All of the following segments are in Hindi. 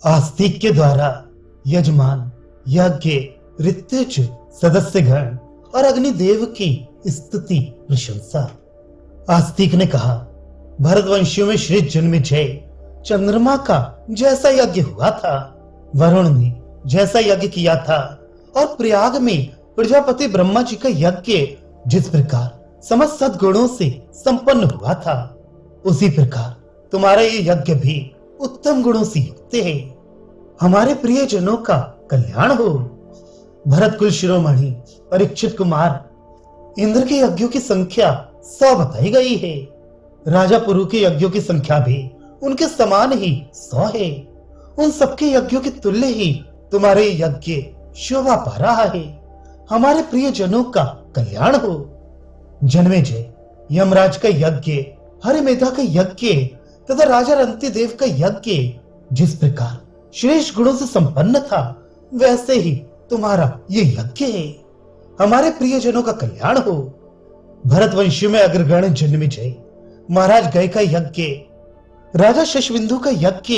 आस्तिक के द्वारा यजमान, यज्ञ, ऋत्विज, सदस्यगण और अग्निदेव की स्तुति प्रशंसा। आस्तिक ने कहा, भरतवंशियों में श्री जन्मेजय चंद्रमा का जैसा यज्ञ हुआ था, वरुण ने जैसा यज्ञ किया था और प्रयाग में प्रजापति ब्रह्मा जी का यज्ञ जिस प्रकार समस्त सद्गुणों से संपन्न हुआ था, उसी प्रकार तुम्हारा ये यज्ञ भी उत्तम गुणों से युक्त है। हमारे प्रिय जनों का कल्याण हो। भरत कुल शिरोमणि परीक्षित कुमार, इंद्र के यज्ञों की संख्या 100 बताई गई है। राजा पुरु के यज्ञों की संख्या भी उनके समान ही 100 है। उन सबके यज्ञों के तुल्य ही तुम्हारे यज्ञ शोभा पा रहा है। हमारे प्रिय जनों का कल्याण हो। जन्मेजय, यमराज का यज्ञ, हरिमेधा का यज्ञ तथा राजा रंतिदेव का यज्ञ जिस प्रकार श्रेष्ठ गुणों से संपन्न था, वैसे ही तुम्हारा ये यज्ञ है। हमारे प्रियजनों का कल्याण हो। भरतवंशी में अग्रगण्य जन्मेजय महाराज गय का यज्ञ, राजा शशविंदु का यज्ञ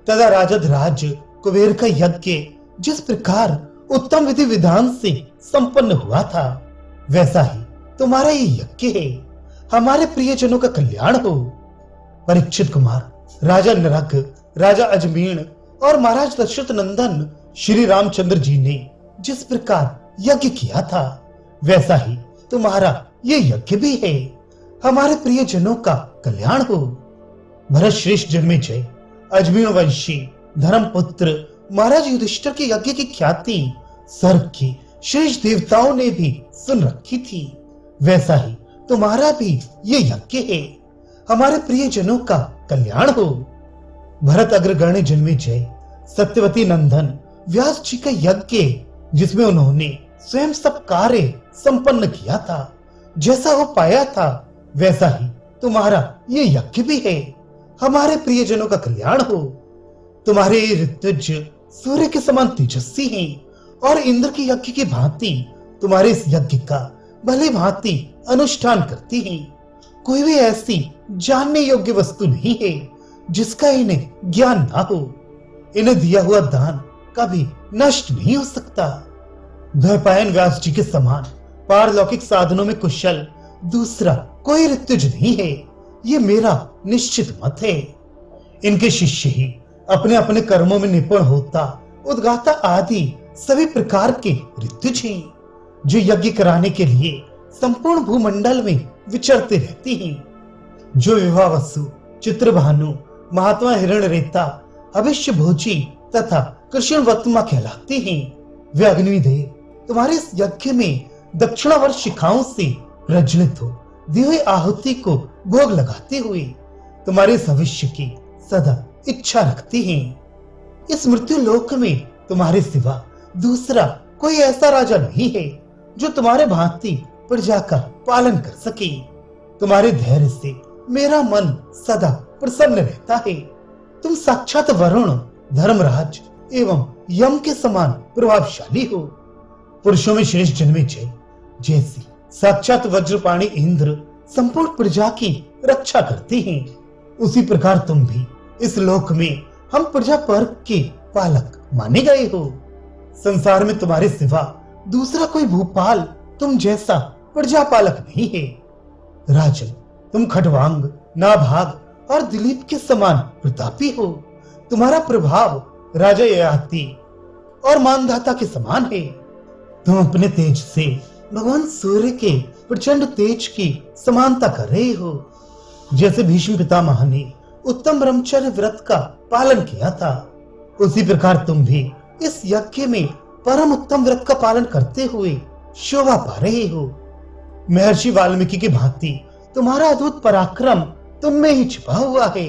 तथा राजा ध्राज कुबेर का यज्ञ जिस प्रकार उत्तम विधि विधान से संपन्न हुआ था, वैसा ही तुम्हारा ये यज्ञ है। हमारे प्रियजनों का कल्याण हो। परीक्षित कुमार, राजा नरक, राजा अजमीन और महाराज दशरथ नंदन श्री रामचंद्र जी ने जिस प्रकार यज्ञ किया था, वैसा ही तुम्हारा ये यज्ञ भी है। हमारे प्रिय जनों का कल्याण हो। भरत श्रेष्ठ जन्मेजय अजमीन वंशी धर्मपुत्र महाराज युधिष्ठिर के यज्ञ की ख्याति स्वर्ग के श्रेष्ठ देवताओं ने भी सुन रखी थी, वैसा ही तुम्हारा भी ये यज्ञ है। हमारे प्रिय जनों का कल्याण हो। भरत अग्रगण्य जन्मेजय सत्यवती नंदन व्यास जी का यज्ञ, जिसमें उन्होंने स्वयं सब कार्य संपन्न किया था, जैसा वो पाया था, वैसा ही तुम्हारा ये यज्ञ भी है। हमारे प्रियजनों का कल्याण हो। तुम्हारे ऋतुज सूर्य के समान तेजस्वी हैं और इंद्र के यज्ञ की भांति तुम्हारे इस यज्ञ का भली भांति अनुष्ठान करती हैं। कोई भी ऐसी जानने योग्य वस्तु नहीं है जिसका इन्हें ज्ञान ना हो। इन्हें दिया हुआ दान कभी नष्ट नहीं हो सकता। द्वैपायन व्यास जी के समान पारलौकिक साधनों में कुशल दूसरा कोई ऋतुज नहीं है, ये मेरा निश्चित मत है। इनके शिष्य ही अपने अपने कर्मों में निपुण होता, उद्गाता आदि सभी प्रकार के ऋतुज हैं, जो यज्ञ कराने के लिए संपूर्ण भूमंडल में विचरते रहते हैं। जो विवाहवसु, चित्रभानु, महात्मा हिरण्यरेता, अभिष्य भोजी तथा कृष्णवत्मा कहलाते हैं, वे अग्निदेव तुम्हारे इस यज्ञ में दक्षिणावर्त शिखाओं से प्रज्वलित हो दी हुई आहुति को भोग लगाते हुए तुम्हारे भविष्य की सदा इच्छा रखते हैं। इस मृत्यु लोक में तुम्हारे सिवा दूसरा कोई ऐसा राजा नहीं है जो तुम्हारे भांति प्रजा का पालन कर सके। तुम्हारे धैर्य से मेरा मन सदा प्रसन्न रहता है। तुम साक्षात वरुण, धर्मराज एवं यम के समान प्रभावशाली हो। पुरुषों में श्रेष्ठ जन्मेजय जैसी साक्षात वज्रपाणी इंद्र संपूर्ण प्रजा की रक्षा करते हैं, उसी प्रकार तुम भी इस लोक में हम प्रजा वर्ग के पालक माने गए हो। संसार में तुम्हारे सिवा दूसरा कोई भूपाल तुम जैसा प्रजापालक नहीं है। राजन, तुम खटवांग, नाभाग और दिलीप के समान प्रतापी हो। तुम्हारा प्रभाव राजा ययाति और मानधाता के समान है। तुम अपने तेज से भगवान सूर्य के प्रचंड तेज की समानता कर रहे हो। जैसे भीष्म पितामह ने उत्तम ब्रह्मचर्य व्रत का पालन किया था, उसी प्रकार तुम भी इस यज्ञ में परम उत्तम व्रत का पालन करते हुए शोभा पा रहे हो। महर्षि वाल्मीकि की भांति तुम्हारा अद्भुत पराक्रम तुम में ही छिपा हुआ है।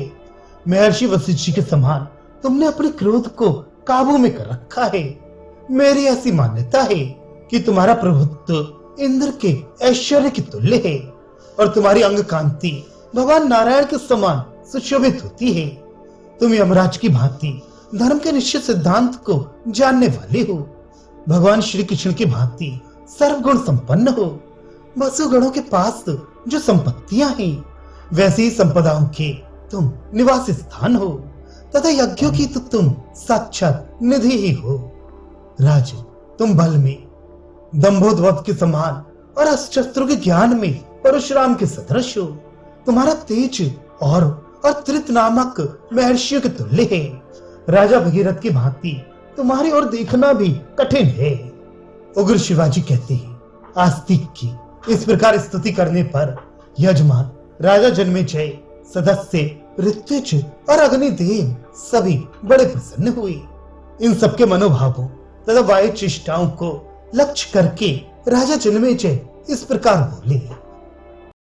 महर्षि वशिष्ठ जी के समान तुमने अपने क्रोध को काबू में कर रखा है। मेरी ऐसी मान्यता है कि तुम्हारा प्रभुत्व इंद्र के ऐश्वर्य की तुल्य है और तुम्हारी अंग कांति भगवान नारायण के समान सुशोभित होती है। तुम यमराज की भांति धर्म के निश्चित सिद्धांत को जानने वाले हो। भगवान श्री कृष्ण की भांति सर्वगुण संपन्न हो। वसुगणों के पास जो संपत्तियां हैं, वैसी ही संपदाओं के तुम निवास स्थान हो। तथा यज्ञों की तो तुम साक्षात निधि ही हो। राजन, तुम बल में दंभोद्भव के समान और अस्त्रों के ज्ञान में परशुराम के सदृश हो। तुम्हारा तेज और त्रित नामक महर्षियों के तुल्य है। राजा भगीरथ की भांति तुम्हारी ओर देखना भी कठिन है। उग्र शिवाजी कहते हैं, आस्तिक की इस प्रकार स्तुति करने पर यजमान, राजा जन्मेजय, सदस्य ऋत्विज और अग्निदेव सभी बड़े प्रसन्न हुए। इन सबके मनोभावों तथा वायु चेष्टाओं को लक्ष्य करके राजा जन्मेजय इस प्रकार बोले,